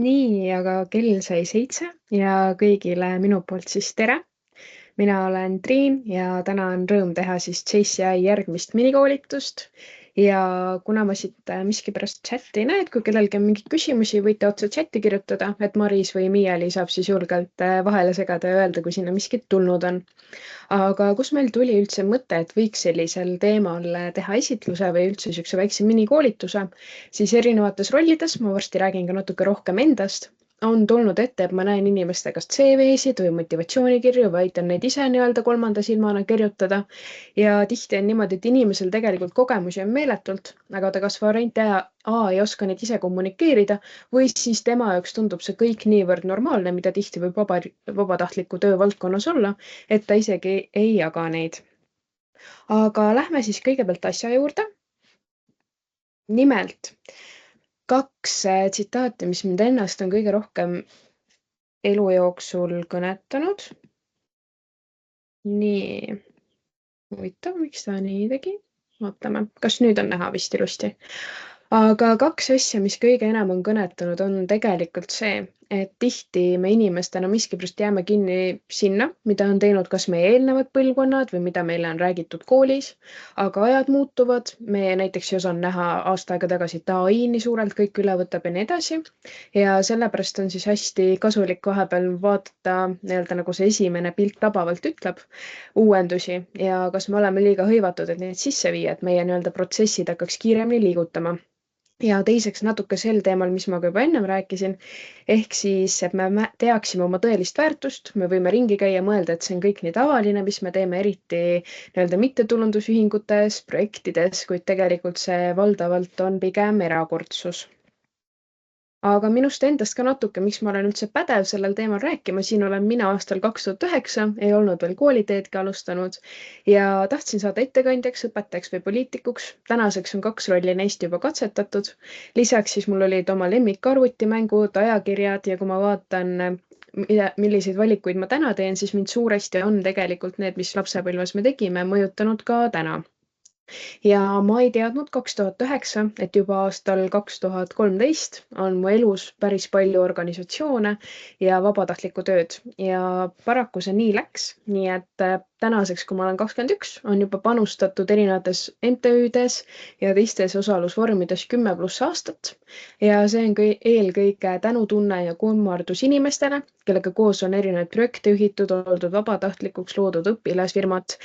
Nii, aga kell sai 7 ja kõigile minu poolt siis tere! Mina olen Triin ja täna on rõõm teha siis JCI järgmist minikoolitust. Ja kuna ma siit miskipärast chati ei näe, et kui kellelgi on mingeid küsimusi, võite otse chati kirjutada, et Maris või Miiali saab siis julgelt vahele segada ja öelda, kui sinna miskit tulnud on. Aga kus meil tuli üldse mõte, et võiks sellisel teemal teha esitluse või üldse niisuguse väikse minikoolituse, siis erinevates rollides, ma varsti räägin ka natuke rohkem endast, on tulnud ette, et ma näen inimeste kas CV-sid või motivatsioonikirju või aitan neid ise nii-öelda kolmanda silmana kirjutada. Ja tihti on niimoodi, et inimesel tegelikult kogemusi on meeletult, aga ta kas variant A ei oska neid ise kommunikeerida või siis tema jaoks tundub see kõik niivõrd normaalne, mida tihti võib vabatahtliku töö valdkonnas olla, et ta isegi ei jaga neid. Aga lähme siis kõigepealt asja juurde. Nimelt, kaks tsitaati, mis mind ennast on kõige rohkem elu jooksul kõnetanud. Nii, huvitav, miks ta nii tegi? Vaatame, kas nüüd on näha vist ilusti. Aga kaks asja, mis kõige enam on kõnetanud, on tegelikult see, et tihti me inimestena miskipärast jääme kinni sinna, mida on teinud kas meie eelnevad põlvkonnad või mida meile on räägitud koolis, aga ajad muutuvad, me näiteks ei osanud näha aasta aega tagasi, et ai nii suurelt kõik üle võtab ja nii edasi. Ja sellepärast on siis hästi kasulik vahepeal vaadata nii-öelda nagu see esimene pilt tabavalt ütleb, uuendusi ja kas me oleme liiga hõivatud, et neid sisse viia, et meie nii-öelda protsessid hakkaks kiiremini liigutama. Ja teiseks natuke sel teemal, mis ma ka juba ennem rääkisin, ehk siis, et me teaksime oma tõelist väärtust, me võime ringi käia, mõelda, et see on kõik nii tavaline, mis me teeme, eriti nii-öelda mittetulundusühingutes, projektides, kuid tegelikult see valdavalt on pigem erakordsus. Aga minust endast ka natuke, miks ma olen üldse pädev sellel teemal rääkima, siin olen mina aastal 2009, ei olnud veel kooliteedki alustanud ja tahtsin saada ettekandjaks, õpetajaks või poliitikuks. Tänaseks on 2 rolli neist juba katsetatud. Lisaks siis mul olid oma lemmikarvutimängud, ajakirjad ja kui ma vaatan, milliseid valikuid ma täna teen, siis mind suuresti on tegelikult need, mis lapsepõlves me tegime, mõjutanud ka täna. Ja ma ei teadnud 2009, et juba aastal 2013 on mu elus päris palju organisatsioone ja vabatahtlikku tööd ja paraku see nii läks, nii et tänaseks, kui ma olen 21, on juba panustatud erinevates MTÜ-des ja teistes osalusvormides 10+ aastat. Ja see on eelkõige tänutunne ja kummardus inimestele, kellega koos on erinevaid projekte juhitud, oldud vabatahtlikuks, loodud õpilasfirmat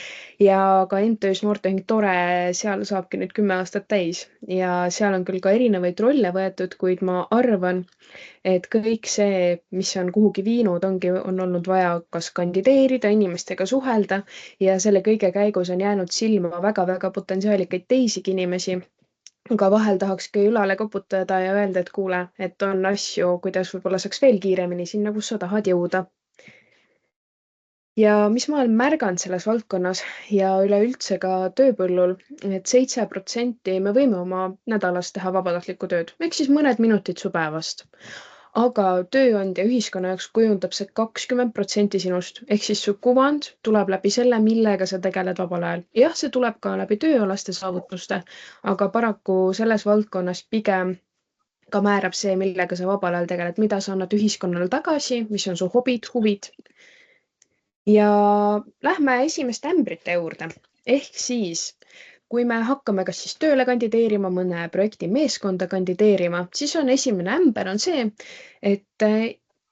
ja ka MTÜ-s Noorteühing Tore, seal saabki nüüd 10 aastat täis ja seal on küll ka erinevaid rolle võetud, kuid ma arvan, et kõik see, mis on kuhugi viinud, on olnud vaja kas kandideerida, inimestega suhelda ja selle kõige käigus on jäänud silma väga-väga potentsiaalikaid teisigi inimesi. Aga vahel tahakski ülale koputada ja öelda, et kuule, et on asju, kuidas võib-olla saaks veel kiiremini sinna, kus sa tahad jõuda. Ja mis ma olen märganud selles valdkonnas ja üleüldse ka tööpõllul, et 7% me võime oma nädalas teha vabatahtlikku tööd, ehk siis mõned minutid su päevast. Aga tööandja ühiskonna jaoks kujundab see 20% sinust, ehk siis su kuvand tuleb läbi selle, millega sa tegeled vabal ajal. Jah, see tuleb ka läbi tööalaste saavutuste, aga paraku selles valdkonnas pigem ka määrab see, millega sa vabal ajal tegeled, mida sa annad ühiskonnale tagasi, mis on su hobid, huvid. Ja lähme esimeste ämbrite juurde. Ehk siis, kui me hakkame kas siis tööle kandideerima, mõne projekti meeskonda kandideerima, siis on esimene ämber on see, et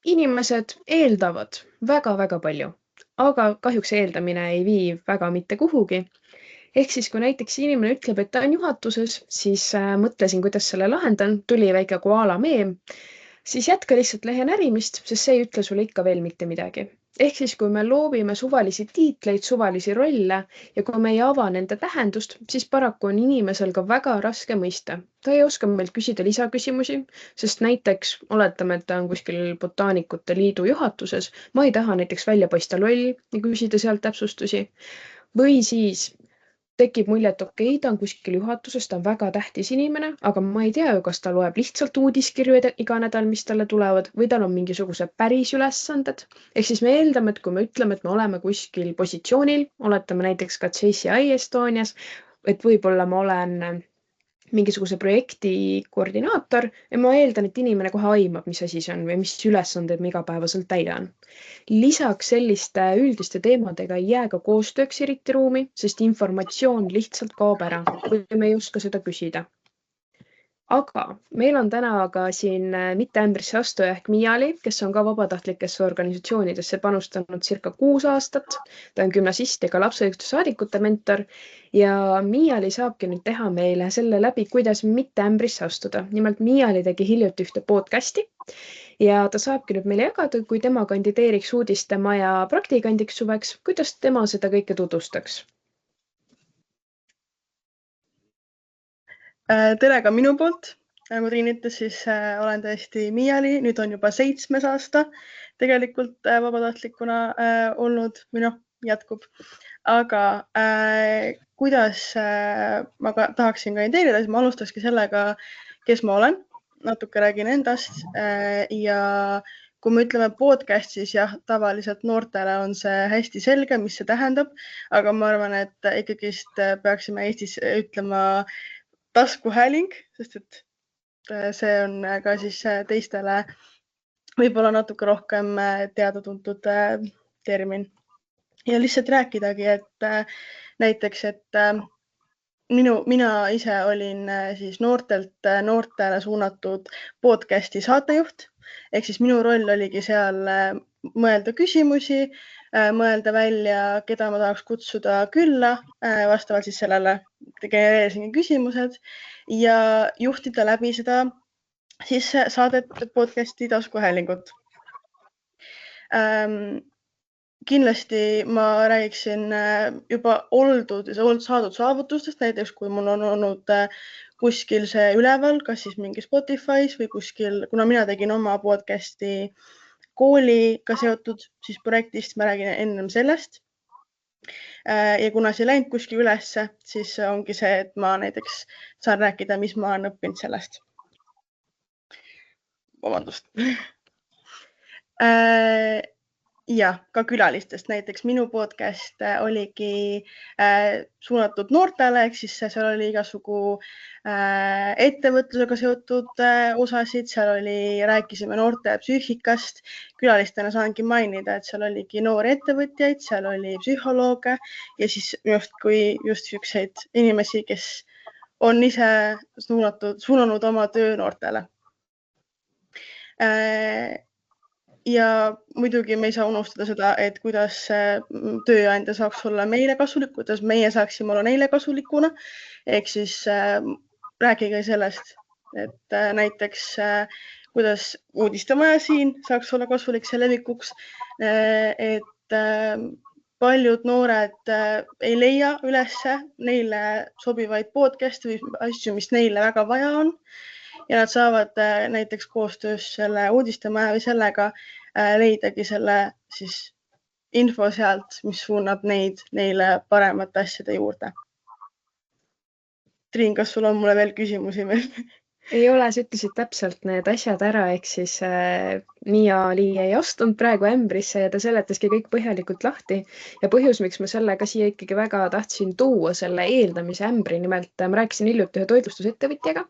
inimesed eeldavad väga-väga palju, aga kahjuks eeldamine ei vii väga mitte kuhugi. Ehk siis, kui näiteks inimene ütleb, et ta on juhatuses, siis mõtlesin, kuidas selle lahendan, tuli väike koala meem, siis jätka lihtsalt lehe närimist, sest see ei ütle sulle ikka veel mitte midagi. Ehk siis, kui me loovime suvalisi tiitleid, suvalisi rolle ja kui me ei ava nende tähendust, siis paraku on inimesel ka väga raske mõista. Ta ei oska meilt küsida lisaküsimusi, sest näiteks oletame, et ta on kuskil botaanikute liidu juhatuses. Ma ei taha näiteks välja paista loll ja küsida sealt täpsustusi. Või siis tekib mulje, et okei, ta on kuskil juhatuses, ta on väga tähtis inimene, aga ma ei tea ju, kas ta loeb lihtsalt uudiskirju iga nädal, mis talle tulevad, või tal on mingisugused päris ülesanded. Ehk siis me eeldame, et kui me ütleme, et me oleme kuskil positsioonil, oletame näiteks ka JCI Estonias, et võib-olla ma olen mingisuguse projekti koordinaator ja ma eeldan, et inimene kohe aimab, mis asi see on või mis ülesanded ma igapäevaselt täidan. Lisaks selliste üldiste teemadega ei jää ka koostööks eriti ruumi, sest informatsioon lihtsalt kaob ära, kui me ei oska seda küsida. Aga meil on täna ka siin mitte ämbrisse astuja ehk Miiali, kes on ka vabatahtlikesse organisatsioonidesse panustanud circa 6 aastat. Ta on gümnasist ja ka lapseõiguste saadikute mentor ja Miiali saabki nüüd teha meile selle läbi, kuidas mitte ämbrisse astuda. Nimelt Miiali tegi hiljuti ühte podcasti ja ta saabki nüüd meile jagada, kui tema kandideeriks uudistemaja praktikandiks suveks, kuidas tema seda kõike tutvustaks. Tere ka minu poolt. Nagu Triin ütles, siis olen tõesti Miiali, nüüd on juba 7. aasta tegelikult vabatahtlikuna olnud või jätkub. Aga kuidas ma tahaksin kandideerida, siis ma alustakski sellega, kes ma olen. Natuke räägin endast ja kui me ütleme podcast, siis jah, tavaliselt noortele on see hästi selge, mis see tähendab, aga ma arvan, et ikkagist peaksime Eestis ütlema taskuhääling, sest et see on ka siis teistele võib-olla natuke rohkem teada-tuntud termin. Ja lihtsalt rääkidagi, et näiteks, et mina ise olin siis noortele suunatud podcasti saatejuht, ehk siis minu roll oligi seal mõelda küsimusi, mõelda välja, keda ma tahaks kutsuda külla, vastavalt siis sellele genereerisin küsimused ja juhtida läbi seda siis saadet podcasti taskuhäälingut. Kindlasti ma räägiksin juba saadud saavutustest, näiteks kui mul on olnud kuskil see üleval, kas siis mingi Spotify's või kuskil, kuna mina tegin oma podcasti kooliga seotud siis projektist, ma räägin ennem sellest. Ja kuna see läinud kuskil ülesse, siis ongi see, et ma näiteks saan rääkida, mis ma olen õppinud sellest. Vabandust. Ja ka külalistest, näiteks minu podcast oligi suunatud noortele, ehk siis seal oli igasugu ettevõtlusega seotud osasid, seal rääkisime noorte psüühikast. Külalistena saangi mainida, et seal oligi noori ettevõtjaid, seal oli psühholooge ja siis just selliseid inimesi, kes on ise suunanud oma töö noortele. Ja muidugi me ei saa unustada seda, et kuidas tööandja saaks olla meile kasulik, kuidas meie saaksime olla neile kasulikuna. Ehk siis rääkige sellest, et näiteks kuidas uudistemaja siin saaks olla kasulik see levikuks, et paljud noored ei leia ülesse neile sobivaid podcast'e või asju, mis neile väga vaja on. Ja nad saavad näiteks koostöös selle uudistemaja või sellega leidagi selle siis info sealt, mis suunab neile paremate asjade juurde. Triin, kas sul on mulle veel küsimusi veel? Ei ole, sa ütlesid täpselt need asjad ära, ehk siis Miiali ei astunud praegu ämbrisse ja ta seletaski kõik põhjalikult lahti. Ja põhjus, miks ma selle ka siia ikkagi väga tahtsin tuua selle eeldamise ämbri, nimelt ma rääkisin hiljuti ühe toitlustusettevõtjaga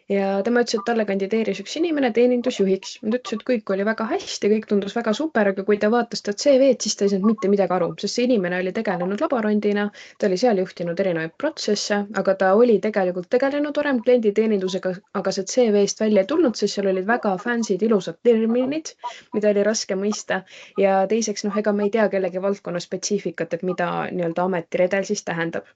ja tema ütles, et talle kandideeris üks inimene teenindusjuhiks. Ta ütles, et kõik oli väga hästi, kõik tundus väga super, aga kui ta vaatas ta CV-d, siis ta ei saanud mitte midagi aru, sest see inimene oli tegelenud laborandina, ta oli seal juhtinud erinevaid protsesse, aga ta oli tegelikult tegelenud varem klienditeenindusega, aga see CV-st välja ei tulnud, sest seal olid väga fancy'd ilusad terminid, mida oli raske mõista. Ja teiseks, ega me ei tea kellegi valdkonna spetsiifikat, et mida nii-öelda ametiredel siis tähendab.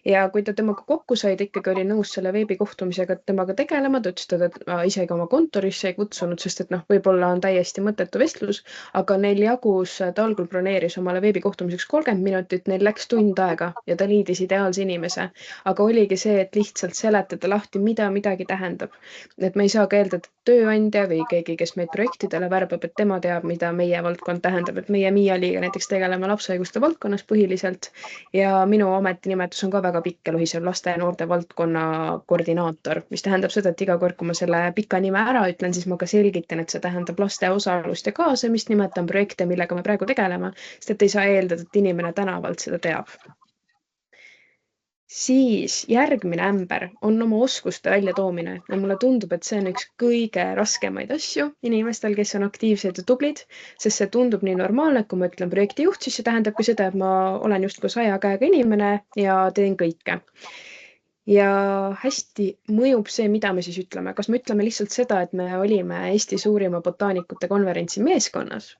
Ja kui ta temaga kokku sai, ta ikkagi oli nõus selle veebikohtumisega temaga tegelema, ta ütles, et isegi oma kontorisse ei kutsunud, sest et võib-olla on täiesti mõttetu vestlus, aga neil jagus, ta algul broneeris omale veebikohtumiseks 30 minutit, neil läks tund aega ja ta liidis ideaalse inimese. Aga oligi see, et lihtsalt seletada lahti, mida midagi tähendab. Et me ei saa ka eeldada, et tööandja või keegi, kes meid projektidele värbab, et tema teab, mida meie valdkond tähendab, et meie Miialiga näiteks tegeleme lapseõiguste valdkonnas põhiliselt ja minu ametinimetus on ka väga pikk ja lohisev laste ja noorte valdkonna koordinaator, mis tähendab seda, et iga kord, kui ma selle pika nime ära ütlen, siis ma ka selgitan, et see tähendab laste osalust ja kaasamist, nimetan projekte, millega me praegu tegeleme, sest et ei saa eeldada, et inimene tänavalt seda teab. Siis järgmine ämber on oma oskuste väljatoomine ja mulle tundub, et see on üks kõige raskemaid asju inimestel, kes on aktiivsed ja tublid, sest see tundub nii normaalne, et kui ma ütlen projektijuht, siis see tähendabki seda, et ma olen justkui 100 käega inimene ja teen kõike. Ja hästi mõjub see, mida me siis ütleme. Kas me ütleme lihtsalt seda, et me olime Eesti suurima botaanikute konverentsi meeskonnas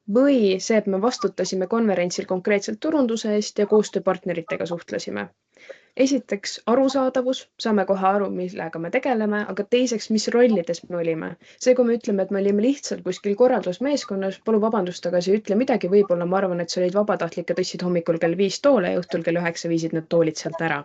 või see, et me vastutasime konverentsil konkreetselt turunduse eest ja koostööpartneritega suhtlesime. Esiteks arusaadavus, saame kohe aru, millega me tegeleme, aga teiseks, mis rollides me olime. See, kui me ütleme, et me olime lihtsalt kuskil korraldusmeeskonnas, palun vabandust, aga see ei ütle midagi, võib-olla ma arvan, et see olid vabatahtlikke tõstsid hommikul kell 5 toole ja õhtul kell 9 viisid need toolid sealt ära.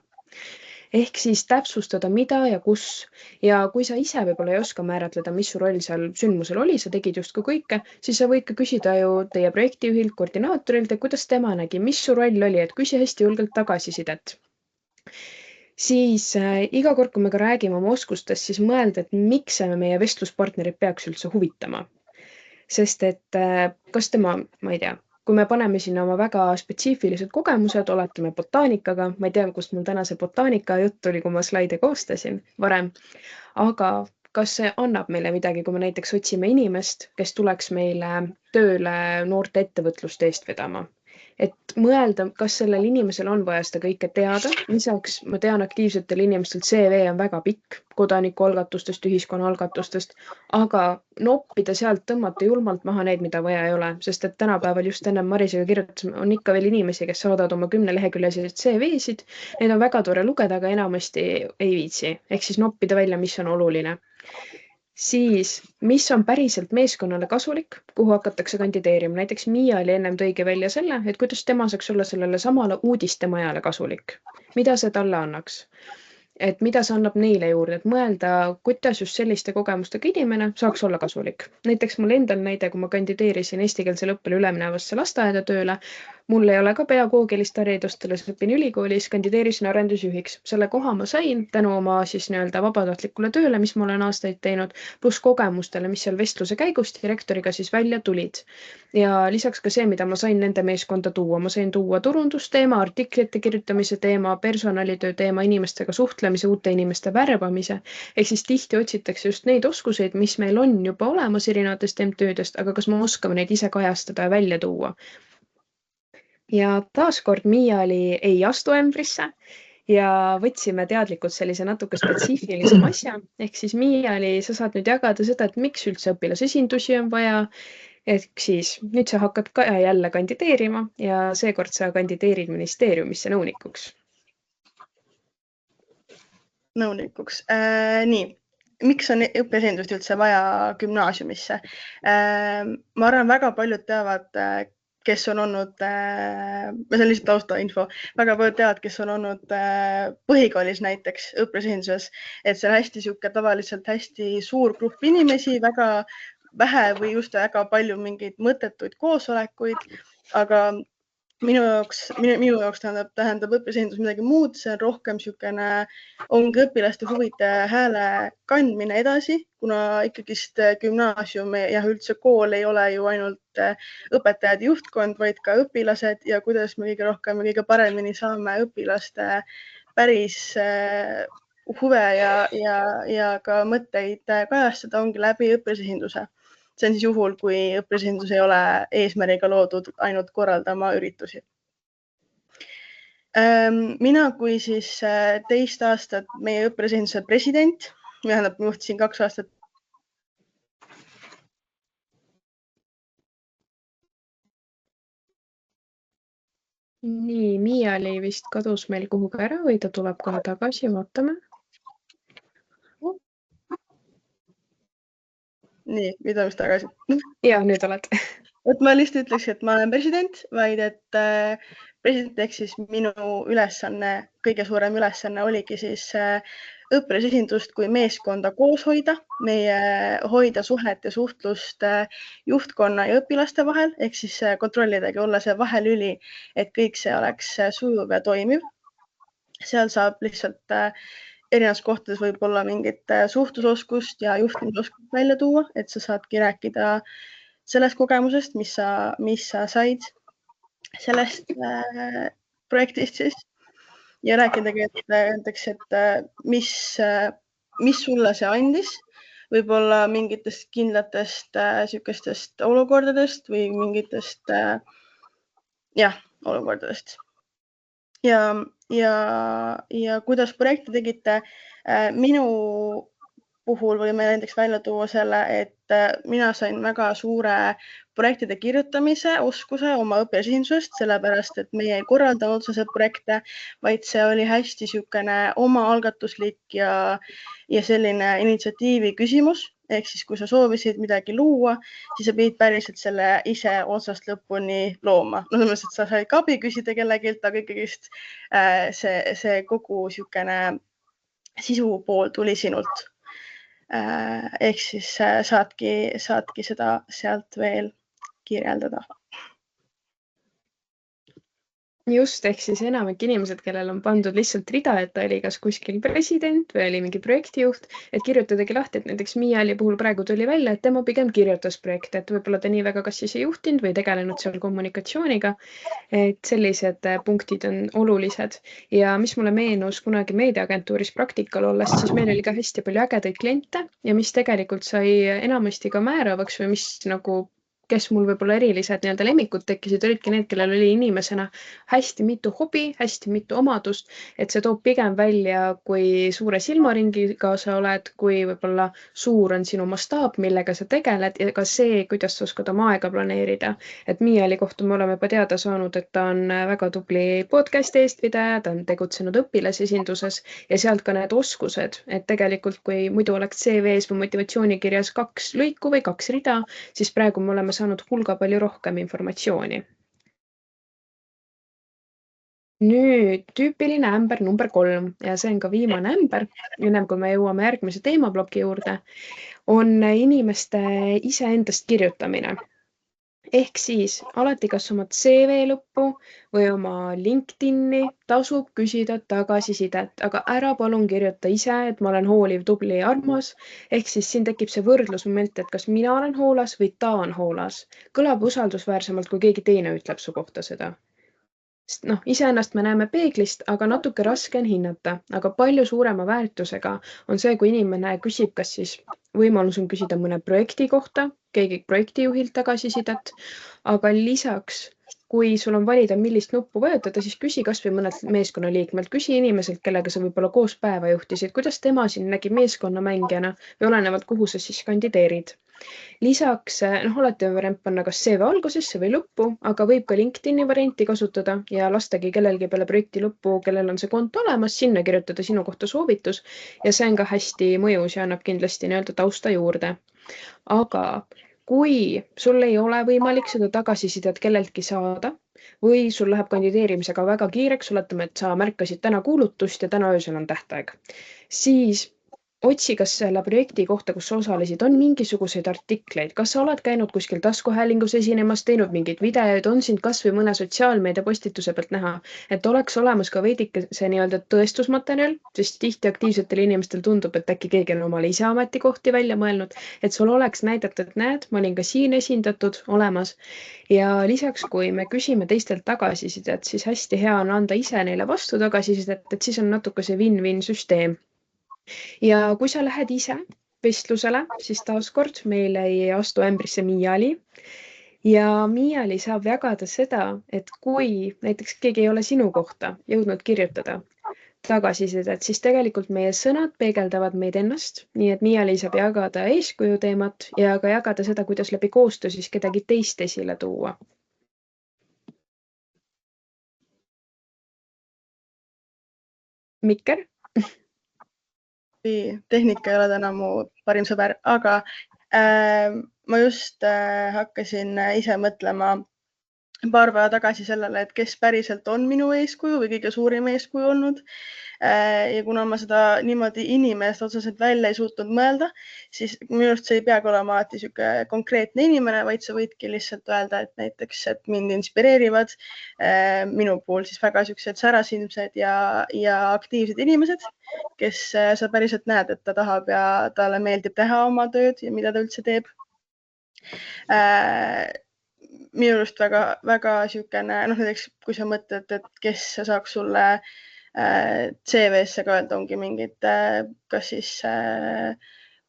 Ehk siis täpsustada, mida ja kus. Ja kui sa ise võib-olla ei oska määratleda, mis su roll seal sündmusel oli, sa tegid justkui kõike, siis sa võid ka küsida ju teie projektijuhilt, koordinaatorilt, et kuidas tema nägi, mis su roll oli, et küsi hästi julgelt tagasisidet. Siis iga kord, kui me ka räägime oma oskustest, siis mõelda, et miks see meie vestluspartnerit peaks üldse huvitama. Sest et kas tema, ma ei tea, kui me paneme sinna oma väga spetsiifilised kogemused, oletame botaanikaga, ma ei tea, kust mul täna see botaanika jutt tuli, kui ma slaide koostasin varem, aga kas see annab meile midagi, kui me näiteks otsime inimest, kes tuleks meile tööle noorte ettevõtlust eest vedama? Et mõelda, kas sellel inimesel on vaja seda kõike teada. Lisaks ma tean aktiivsetel inimestel CV on väga pikk kodanikualgatustest, ühiskonnaalgatustest, aga noppida sealt tõmmata julmalt maha neid, mida vaja ei ole, sest et tänapäeval just enne Marisega kirjutasime, on ikka veel inimesi, kes saadavad oma 10 leheküljelised CV-sid. Neid on väga tore lugeda, aga enamasti ei viitsi. Ehk siis noppida välja, mis on oluline. Siis, mis on päriselt meeskonnale kasulik, kuhu hakatakse kandideerima. Näiteks Miia oli ennem tõigi välja selle, et kuidas tema saaks olla sellele samale uudistemajale kasulik. Mida see talle annaks? Et mida see annab neile juurde, et mõelda, kuidas just selliste kogemustega inimene saaks olla kasulik. Näiteks mul endal näide, kui ma kandideerisin eestikeelsele õppele üleminevasse lasteaeda tööle, mul ei ole ka pedagoogilist haridust, alles õpin ülikoolis, kandideerisin arendusjuhiks. Selle koha ma sain tänu oma siis nii-öelda vabatahtlikule tööle, mis ma olen aastaid teinud, pluss kogemustele, mis seal vestluse käigus direktoriga siis välja tulid. Ja lisaks ka see, mida ma sain nende meeskonda tuua. Ma sain tuua turundusteema, artiklite kirjutamise teema, personalitöö teema, inimestega suhtlemise, uute inimeste värbamise. Ehk siis tihti otsitakse just neid oskuseid, mis meil on juba olemas erinevatest MTÜ-dest, aga kas me oskame neid ise kajastada ja välja tuua. Ja taaskord Miia ei astu ämbrisse ja võtsime teadlikult sellise natuke spetsiifilisema asja. Ehk siis Miia sa saad nüüd jagada seda, et miks üldse õpilasesindusi on vaja. Ehk siis nüüd sa hakkad ka jälle kandideerima ja seekord sa kandideerid ministeeriumisse nõunikuks. Nõunikuks. Nii, miks on õpilasesindust üldse vaja gümnaasiumisse? Ma arvan, väga paljud teavad, kes on olnud, see on lihtsalt taustainfo, väga paljud teavad, kes on olnud põhikoolis näiteks õpilasesinduses, et see on hästi sihuke tavaliselt hästi suur grupp inimesi, väga vähe või just väga palju mingeid mõttetuid koosolekuid, aga minu jaoks tähendab õpilasesindus midagi muud, see on rohkem niisugune, ongi õpilaste huvide hääle kandmine edasi, kuna ikkagist gümnaasium ja üldse kool ei ole ju ainult õpetajad ja juhtkond, vaid ka õpilased ja kuidas me kõige rohkem ja kõige paremini saame õpilaste päris huve ja ka mõtteid kajastada, ongi läbi õpilasesinduse. See on siis juhul, kui õpilasesindus ei ole eesmärgiga loodud ainult korraldama üritusi. Mina kui siis 2 aastat meie õpilasesinduse president, tähendab, juhtisin 2 aastat. Nii, Miia vist kadus meil kuhugi ära või ta tuleb kohe tagasi, vaatame. Nii, nüüd on vist tagasi. Ja, nüüd oled. Et ma lihtsalt ütleks, et ma olen president, vaid et president ehk siis minu ülesanne, kõige suurem ülesanne oligi siis õpilasesindust kui meeskonda koos hoida, hoida suhet ja suhtlust juhtkonna ja õpilaste vahel, ehk siis kontrollidagi olla see vahelüli, et kõik see oleks sujuv ja toimiv. Seal saab lihtsalt erinevates kohtades võib olla mingit suhtlusoskust ja juhtimisoskust välja tuua, et sa saadki rääkida sellest kogemusest, mis sa said sellest projektist siis. ja rääkidagi, et näiteks, et mis sulle see andis, võib-olla mingitest kindlatest sükestest olukordadest või mingitest olukordadest. Ja kuidas projekte tegite, minu puhul võime näiteks välja tuua selle, et mina sain väga suure projektide kirjutamise oskuse oma õpilasesindusest, sellepärast et meie ei korraldanud otseselt projekte, vaid see oli hästi niisugune omaalgatuslik ja selline initsiatiivi küsimus. Ehk siis, kui sa soovisid midagi luua, siis sa pidid päriselt selle ise otsast lõpuni looma. No selles mõttes, et sa said ka abi küsida kellegilt, aga ikkagist see kogu niisugune sisu pool tuli sinult. Ehk siis saadki seda sealt veel kirjeldada. Just, ehk siis enamik inimesed, kellel on pandud lihtsalt rida, et ta oli kas kuskil president või oli mingi projektijuht, et kirjutadagi lahti, et näiteks Miiali puhul praegu tuli välja, et tema pigem kirjutas projekte, et võib-olla ta nii väga kas siis ei juhtinud või tegelenud seal kommunikatsiooniga. Et sellised punktid on olulised ja mis mulle meenus kunagi meediaagentuuris praktikal olles, siis meil oli ka hästi palju ägedaid kliente ja mis tegelikult sai enamasti ka määravaks või mis nagu kes mul võib-olla erilised nii-öelda lemmikud tekkisid, olidki need, kellel oli inimesena hästi mitu hobi, hästi mitu omadust, et see toob pigem välja, kui suure silmaringiga sa oled, kui võib-olla suur on sinu mastaap, millega sa tegeled ja ka see, kuidas sa oskad oma aega planeerida. Et Miiali kohta me oleme juba teada saanud, et ta on väga tubli podcasti eestvedaja, ta on tegutsenud õpilasesinduses ja sealt ka need oskused, et tegelikult kui muidu oleks CV-s või motivatsioonikirjas 2 lõiku või 2 rida, siis praegu me oleme saanud hulga palju rohkem informatsiooni. Nüüd tüüpiline ämber number 3 ja see on ka viimane ämber, ennem kui me jõuame järgmise teemaploki juurde, on inimeste iseendast kirjutamine. Ehk siis alati kas oma CV lõppu või oma LinkedIni tasub küsida tagasisidet, aga ära palun kirjuta ise, et ma olen hooliv, tubli ja armas. Ehk siis siin tekib see võrdlusmoment, et kas mina olen hoolas või ta on hoolas. Kõlab usaldusväärsemalt, kui keegi teine ütleb su kohta seda. Sest iseennast me näeme peeglist, aga natuke raske on hinnata, aga palju suurema väärtusega on see, kui inimene küsib, kas siis võimalus on küsida mõne projekti kohta, keegi projektijuhilt tagasisidet, aga lisaks, kui sul on valida, millist nuppu vajutada, siis küsi kas või mõnelt meeskonnaliikmelt, küsi inimeselt, kellega sa võib-olla koos päeva juhtisid, kuidas tema sind nägi meeskonnamängijana või olenevalt, kuhu sa siis kandideerid. Lisaks, alati on variant panna kas CV algusesse või lõppu, aga võib ka LinkedIni varianti kasutada ja lastagi kellelgi peale projekti lõppu, kellel on see konto olemas, sinna kirjutada sinu kohta soovitus ja see on ka hästi mõjus ja annab kindlasti nii-öelda tausta juurde. Aga kui sul ei ole võimalik seda tagasisidet kelleltki saada või sul läheb kandideerimisega väga kiireks, oletame, et sa märkasid täna kuulutust ja täna öösel on tähtaeg, siis otsi, kas selle projekti kohta, kus sa osalesid, on mingisuguseid artikleid, kas sa oled käinud kuskil taskuhäälingus esinemas, teinud mingeid videoid, on sind kas või mõne sotsiaalmeedia postituse pealt näha, et oleks olemas ka veidike see nii-öelda tõestusmaterjal, sest tihti aktiivsetel inimestel tundub, et äkki keegi on omale ise ametikohti välja mõelnud, et sul oleks näidata, et näed, ma olin ka siin esindatud olemas. Ja lisaks, kui me küsime teistelt tagasisidet, siis hästi hea on anda ise neile vastu tagasisidet, et siis on natuke see win-win süsteem. Ja kui sa lähed ise vestlusele, siis taaskord meil ei astu ämbrisse Miiali ja Miiali saab jagada seda, et kui näiteks keegi ei ole sinu kohta jõudnud kirjutada tagasisidet, siis tegelikult meie sõnad peegeldavad meid ennast, nii et Miiali saab jagada eeskuju teemat ja ka jagada seda, kuidas läbi koostöö siis kedagi teist esile tuua. Mikker? Tehnika ei ole täna mu parim sõber, aga ma just hakkasin ise mõtlema paar päeva tagasi sellele, et kes päriselt on minu eeskuju või kõige suurim eeskuju olnud. Ja kuna ma seda niimoodi inimest otseselt välja ei suutnud mõelda, siis minu arust see ei peagi olema alati sihuke konkreetne inimene, vaid sa võidki lihtsalt öelda, et näiteks, et mind inspireerivad minu puhul siis väga siuksed särasilmsed ja aktiivsed inimesed, kes sa päriselt näed, et ta tahab ja talle meeldib teha oma tööd ja mida ta üldse teeb. Minu arust väga siukene, näiteks kui sa mõtled, et kes saaks sulle CV-sse ka öelda ongi mingid kas siis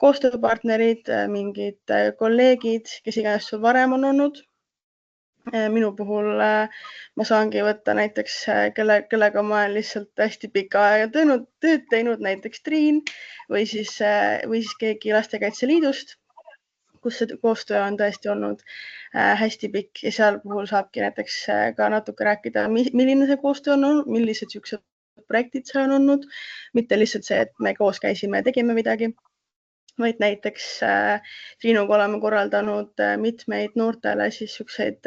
koostööpartnerid, mingid kolleegid, kes iganes sul varem on olnud. Minu puhul ma saangi võtta näiteks, kellega ma olen lihtsalt hästi pikka aega tööd teinud, näiteks Triin või siis keegi Lastekaitse Liidust, kus see koostöö on tõesti olnud hästi pikk ja seal puhul saabki näiteks ka natuke rääkida, milline see koostöö on olnud, millised siuksed projektid seal on olnud, mitte lihtsalt see, et me koos käisime ja tegime midagi, vaid näiteks Triinuga oleme korraldanud mitmeid noortele siis siukseid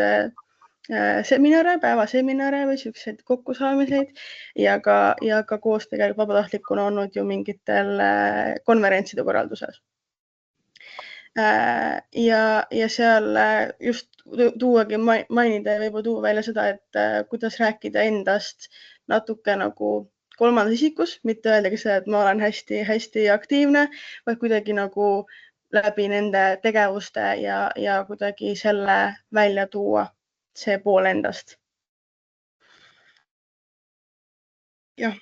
seminare, päevaseminare või siukseid kokkusaamiseid ja ka koos tegelikult vabatahtlikuna olnud ju mingitel konverentside korralduses. Ja seal just tuuagi mainida ja võib-olla tuua välja seda, et kuidas rääkida endast natuke nagu kolmandas isikus, mitte öeldagi seda, et ma olen hästi aktiivne, vaid kuidagi nagu läbi nende tegevuste ja kuidagi selle välja tuua, see pool endast. Jah.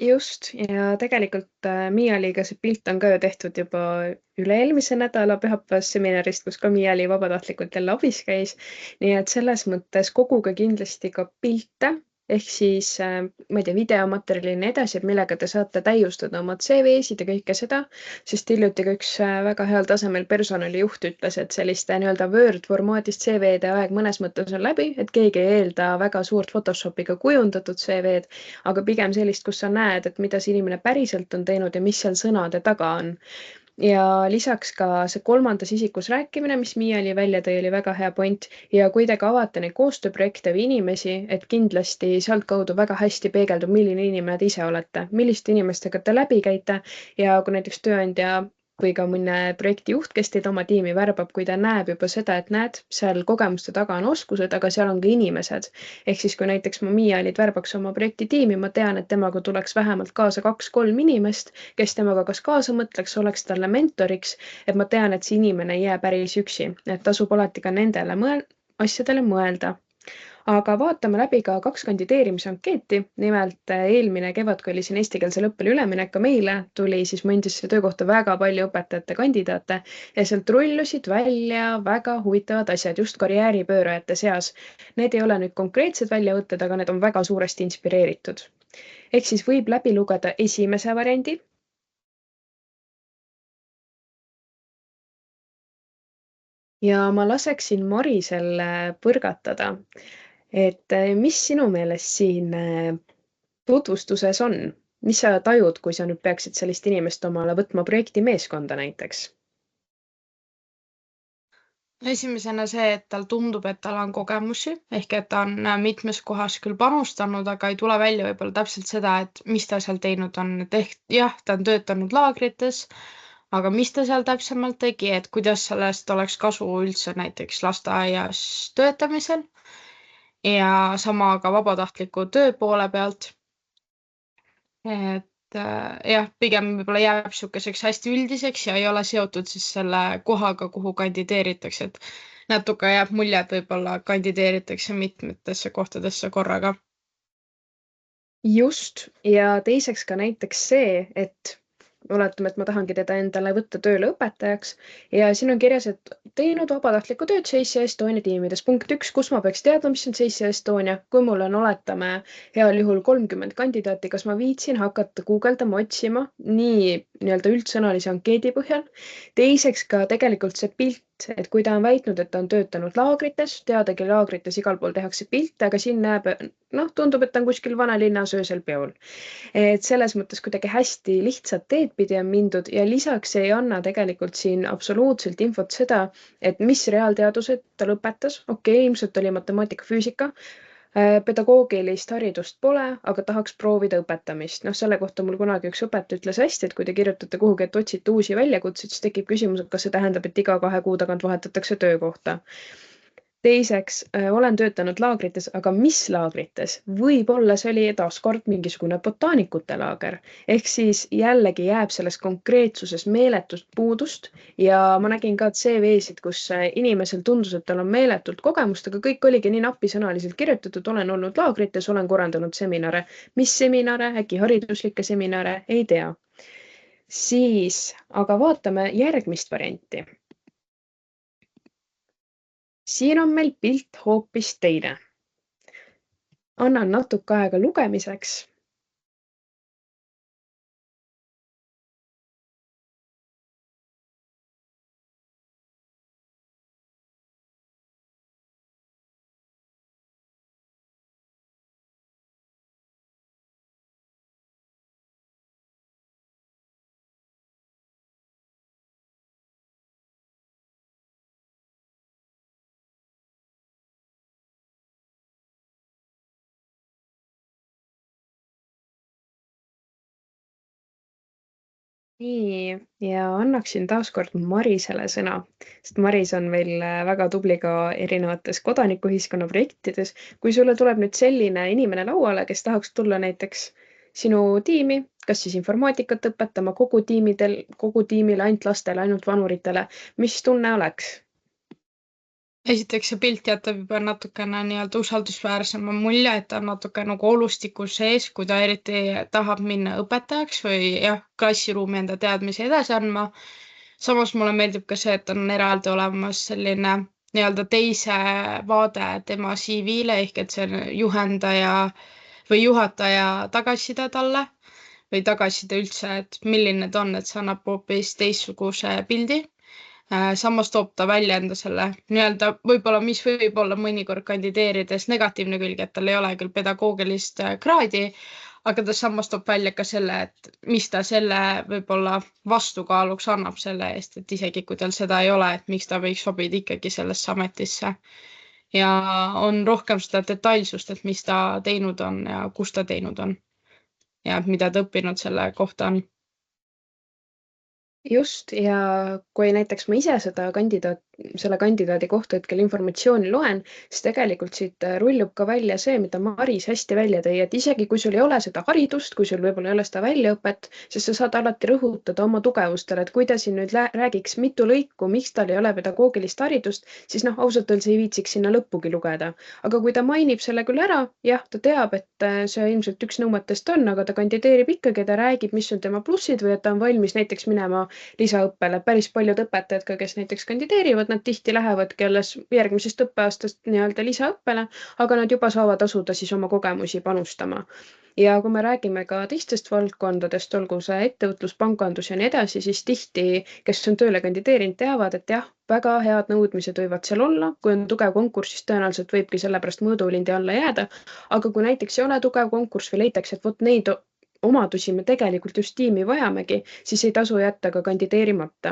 Just, ja tegelikult Miialiga see pilt on ka ju tehtud juba üle-eelmise nädala pühapäevast seminarist, kus ka Miiali vabatahtlikult jälle abis käis. Nii et selles mõttes koguge kindlasti ka pilte, ehk siis, ma ei tea, videomaterjali ja nii edasi, et millega te saate täiustada oma CV-sid ja kõike seda, sest hiljuti ka üks väga heal tasemel personalijuht ütles, et selliste nii-öelda Word formaadist CV-de aeg mõnes mõttes on läbi, et keegi ei eelda väga suurt Photoshopiga kujundatud CV-d, aga pigem sellist, kus sa näed, et mida see inimene päriselt on teinud ja mis seal sõnade taga on. Ja lisaks ka see kolmandas isikus rääkimine, mis Miiali välja tõi, oli väga hea point. Ja kui te ka avate neid koostööprojekte või inimesi, et kindlasti sealtkaudu väga hästi peegeldub, milline inimene te ise olete, milliste inimestega te läbi käite ja kui näiteks tööandja või ka mõne projektijuht, kes teid oma tiimi värbab, kui ta näeb juba seda, et näed, seal kogemuste taga on oskused, aga seal on ka inimesed. Ehk siis, kui näiteks ma Miialit värbaks oma projektitiimi, ma tean, et temaga tuleks vähemalt kaasa 2-3 inimest, kes temaga kas kaasa mõtleks, oleks talle mentoriks, et ma tean, et see inimene ei jää päris üksi, et tasub alati ka nendele asjadele mõelda. Aga vaatame läbi ka 2 kandideerimisankeeti. Nimelt eelmine kevad, kui oli siin eestikeelsele õppele üleminek, ka meile tuli siis mu endisse töökohta väga palju õpetajate kandidaate ja sealt rullusid välja väga huvitavad asjad just karjääripöörajate seas. Need ei ole nüüd konkreetsed väljavõtted, aga need on väga suuresti inspireeritud. Ehk siis võib läbi lugeda esimese variandi. Ja ma laseksin Marisel põrgatada, et mis sinu meelest siin tutvustuses on? Mis sa tajud, kui sa nüüd peaksid sellist inimest omale võtma projekti meeskonda näiteks? Esimesena see, et tal tundub, et tal on kogemusi, ehk et ta on mitmes kohas küll panustanud, aga ei tule välja võib-olla täpselt seda, et mis ta seal teinud on. Et ehk jah, ta on töötanud laagrites, aga mis ta seal täpsemalt tegi, et kuidas sellest oleks kasu üldse näiteks lasteaias töötamisel ja sama ka vabatahtliku töö poole pealt. Et jah, pigem võib-olla jääb niisuguseks hästi üldiseks ja ei ole seotud siis selle kohaga, kuhu kandideeritakse, et natuke jääb mulje, et võib-olla kandideeritakse mitmetesse kohtadesse korraga. Just, ja teiseks ka näiteks see, et oletame, et ma tahangi teda endale võtta tööle õpetajaks ja siin on kirjas, et teinud vabatahtlikku tööd Seisja Estonia tiimides. Punkt 1, kus ma peaks teadma, mis on Seisja Estonia, kui mul on, oletame, heal juhul 30 kandidaati, kas ma viitsin hakata guugeldama, otsima nii nii-öelda üldsõnalise ankeedi põhjal. Teiseks ka tegelikult see pilt, et kui ta on väitnud, et ta on töötanud laagrites, teadagi laagrites igal pool tehakse pilte, aga siin näeb, tundub, et ta on kuskil vanalinnas öösel peol. Et selles mõttes kuidagi hästi lihtsalt teed pidi on mindud ja lisaks ei anna tegelikult siin absoluutselt infot seda, et mis reaalteadused ta lõpetas. Okei, ilmselt oli matemaatika, füüsika, pedagoogilist haridust pole, aga tahaks proovida õpetamist. Selle kohta mul kunagi üks õpetaja ütles hästi, et kui te kirjutate kuhugi, et otsite uusi väljakutseid, siis tekib küsimus, et kas see tähendab, et iga 2 kuu tagant vahetatakse töökohta. Teiseks olen töötanud laagrites, aga mis laagrites? Võib-olla see oli taaskord mingisugune botaanikute laager. Ehk siis jällegi jääb selles konkreetsuses meeletust puudust ja ma nägin ka CV-sid, kus inimesel tundus, et tal on meeletult kogemust, aga kõik oligi nii napisõnaliselt kirjutatud, olen olnud laagrites, olen korraldanud seminare. Mis seminare, äkki hariduslikke seminare, ei tea. Siis, aga vaatame järgmist varianti. Siin on meil pilt hoopis teine. Annan natuke aega lugemiseks. Nii, ja annaksin taaskord Marisele sõna, sest Maris on meil väga tubli ka erinevates kodanikuühiskonna projektides. Kui sulle tuleb nüüd selline inimene lauale, kes tahaks tulla näiteks sinu tiimi, kas siis informaatikat õpetama kogu tiimile, ainult lastele, ainult vanuritele, mis tunne oleks? Esiteks see pilt jätab juba natukene nii-öelda usaldusväärsema mulje, et ta on natuke nagu olustiku sees, kui ta eriti tahab minna õpetajaks või jah, klassiruumi enda teadmisi edasi andma. Samas mulle meeldib ka see, et on eraldi olemas selline nii-öelda teise vaade tema CV-le ehk et see on juhendaja või juhataja tagasiside talle või tagasiside üldse, et milline ta on, et see annab hoopis teistsuguse pildi. Samas toob ta välja enda selle nii-öelda võib-olla, mis võib olla mõnikord kandideerides negatiivne külg, et tal ei ole küll pedagoogilist kraadi, aga ta samas toob välja ka selle, et mis ta selle võib-olla vastukaaluks annab selle eest, et isegi kui tal seda ei ole, et miks ta võiks sobida ikkagi sellesse ametisse. Ja on rohkem seda detailsust, et mis ta teinud on ja kus ta teinud on ja mida ta õppinud selle kohta on. Just, ja kui näiteks ma ise selle kandidaadi kohta hetkel informatsiooni loen, siis tegelikult siit rullub ka välja see, mida Maris hästi välja tõi, et isegi kui sul ei ole seda haridust, kui sul võib-olla ei ole seda väljaõpet, siis sa saad alati rõhutada oma tugevustele, et kui ta siin nüüd räägiks mitu lõiku, miks tal ei ole pedagoogilist haridust, siis ausalt öeldes ei viitsiks sinna lõppugi lugeda. Aga kui ta mainib selle küll ära, jah, ta teab, et see ilmselt üks nõuetest on, aga ta kandideerib ikkagi, ta räägib, mis on tema plussid või et ta on valmis näiteks minema lisaõppele. Päris paljud õpetajad ka, kes näiteks kandideerivad, nad tihti lähevadki alles järgmisest õppeaastast nii-öelda lisaõppele, aga nad juba saavad asuda siis oma kogemusi panustama. Ja kui me räägime ka teistest valdkondadest, olgu see ettevõtlus, pangandus ja nii edasi, siis tihti, kes on tööle kandideerinud, teavad, et jah, väga head nõudmised võivad seal olla. Kui on tugev konkurss, siis tõenäoliselt võibki sellepärast mõõdulindi alla jääda. Aga kui näiteks ei ole tugev konkurss või leitakse, et vot neid omadusi me tegelikult just tiimi vajamegi, siis ei tasu jätta ka kandideerimata.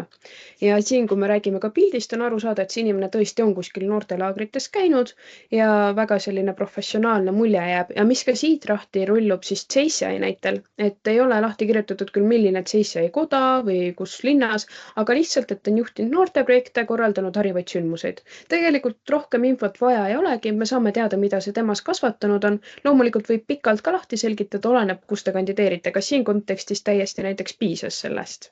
Ja siin, kui me räägime ka pildist, on aru saada, et see inimene tõesti on kuskil noortelaagrites käinud ja väga selline professionaalne mulje jääb. Ja mis ka siit lahti rullub, siis JCI näitel, et ei ole lahti kirjutatud küll, milline JCI koda või kus linnas, aga lihtsalt, et on juhtinud noorteprojekte, korraldanud harivaid sündmuseid. Tegelikult rohkem infot vaja ei olegi, me saame teada, mida see temas kasvatanud on. Loomulikult võib pikalt ka lahti selgitada, oleneb, kus ta kandideerite, aga siin kontekstis täiesti näiteks piisas sellest.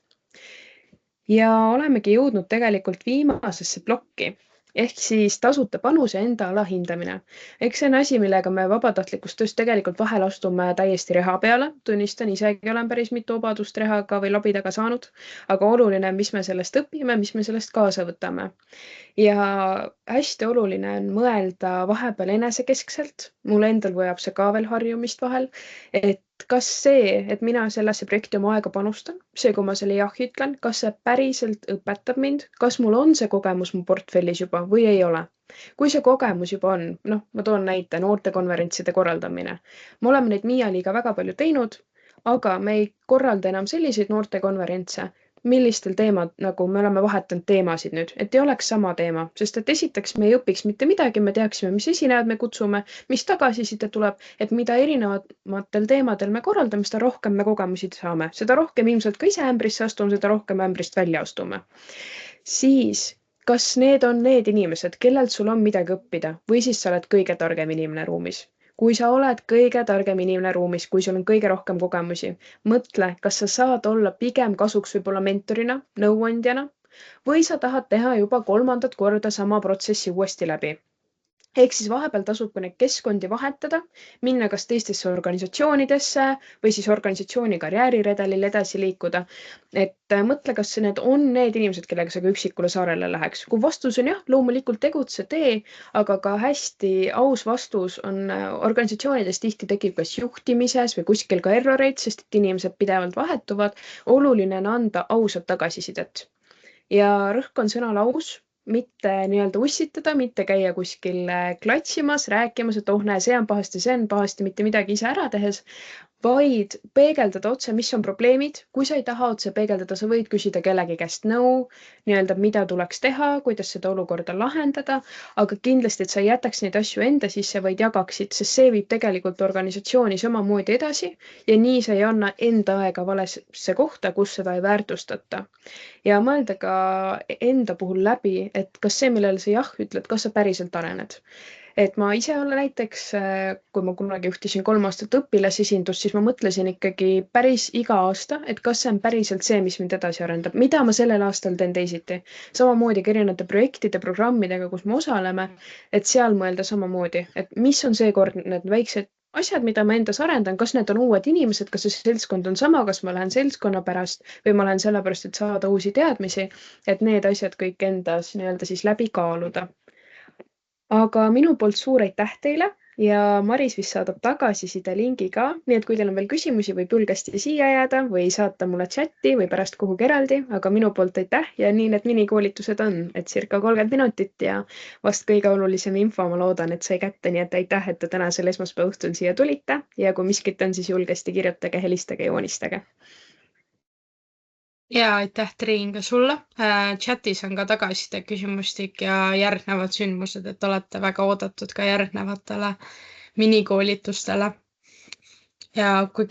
Ja olemegi jõudnud tegelikult viimasesse plokki, ehk siis tasuta panuse enda alahindamine. Eks see on asi, millega me vabatahtlikust tööst tegelikult vahel astume täiesti reha peale. Tunnistan, isegi olen päris mitu vabadust rehaga või labidaga saanud, aga oluline, mis me sellest õpime, mis me sellest kaasa võtame. Ja hästi oluline on mõelda vahepeal enesekeskselt. Mul endal vajab see ka veel harjumist vahel, et kas see, et mina sellesse projekti oma aega panustan, see, kui ma selle jah ütlen, kas see päriselt õpetab mind, kas mul on see kogemus mu portfellis juba või ei ole. Kui see kogemus juba on, ma toon näite, noortekonverentside korraldamine. Me oleme neid Miialiga väga palju teinud, aga me ei korralda enam selliseid noortekonverentse, millistel teemad, nagu me oleme vahetanud teemasid nüüd, et ei oleks sama teema, sest et esiteks me ei õpiks mitte midagi, me teaksime, mis esinejad me kutsume, mis tagasiside tuleb, et mida erinevatel teemadel me korraldame, seda rohkem me kogemusi saame, seda rohkem ilmselt ka ise ämbrisse astume, seda rohkem ämbrist välja astume. Siis, kas need on need inimesed, kellelt sul on midagi õppida või siis sa oled kõige targem inimene ruumis. Kui sa oled kõige targem inimene ruumis, kui sul on kõige rohkem kogemusi, mõtle, kas sa saad olla pigem kasuks võib-olla mentorina, nõuandjana või sa tahad teha juba 3. korda sama protsessi uuesti läbi. Ehk siis vahepeal tasub ka neid keskkondi vahetada, minna kas teistesse organisatsioonidesse või siis organisatsiooni karjääriredelil edasi liikuda. Et mõtle, kas need on need inimesed, kellega sa ka üksikule saarele läheks. Kui vastus on jah, loomulikult tegutse, tee, aga ka hästi aus vastus on organisatsioonides tihti tekib kas juhtimises või kuskil ka erroreid, sest et inimesed pidevalt vahetuvad. Oluline on anda ausat tagasisidet. Ja rõhk on sõnal aus, mitte nii-öelda ussitada, mitte käia kuskil klatsimas, rääkimas, et näe, see on pahasti, mitte midagi ise ära tehes, vaid peegeldada otse, mis on probleemid. Kui sa ei taha otse peegeldada, sa võid küsida kellegi käest nõu, nii-öelda mida tuleks teha, kuidas seda olukorda lahendada, aga kindlasti, et sa ei jätaks neid asju enda sisse, vaid jagaksid, sest see viib tegelikult organisatsiooni samamoodi edasi ja nii sa ei anna enda aega valesse kohta, kus seda ei väärtustata. Ja mõelda ka enda puhul läbi, et kas see, millele sa jah ütled, kas sa päriselt arened. Et ma ise olen näiteks, kui ma kunagi juhtisin 3 aastat õpilasesindust, siis ma mõtlesin ikkagi päris iga aasta, et kas see on päriselt see, mis mind edasi arendab, mida ma sellel aastal teen teisiti. Samamoodi ka erinevate projektide, programmidega, kus me osaleme, et seal mõelda samamoodi, et mis on seekord need väiksed asjad, mida ma endas arendan, kas need on uued inimesed, kas see seltskond on sama, kas ma lähen seltskonna pärast või ma lähen sellepärast, et saada uusi teadmisi, et need asjad kõik endas nii-öelda siis läbi kaaluda. Aga minu poolt suur aitäh teile ja Maris vist saadab tagasiside lingi ka, nii et kui teil on veel küsimusi, võib julgesti siia jääda või saata mulle chati või pärast kuhugi eraldi, aga minu poolt aitäh ja nii need minikoolitused on, et circa 30 minutit ja vast kõige olulisem info, ma loodan, et sai kätte, nii et aitäh, et te tänasel esmaspäeva õhtul siia tulite ja kui miskit on, siis julgesti kirjutage, helistage, joonistage. Ja aitäh, Triin, ka sulle. Chatis on ka tagasiside küsimustik ja järgnevad sündmused, et olete väga oodatud ka järgnevatele minikoolitustele. Ja kui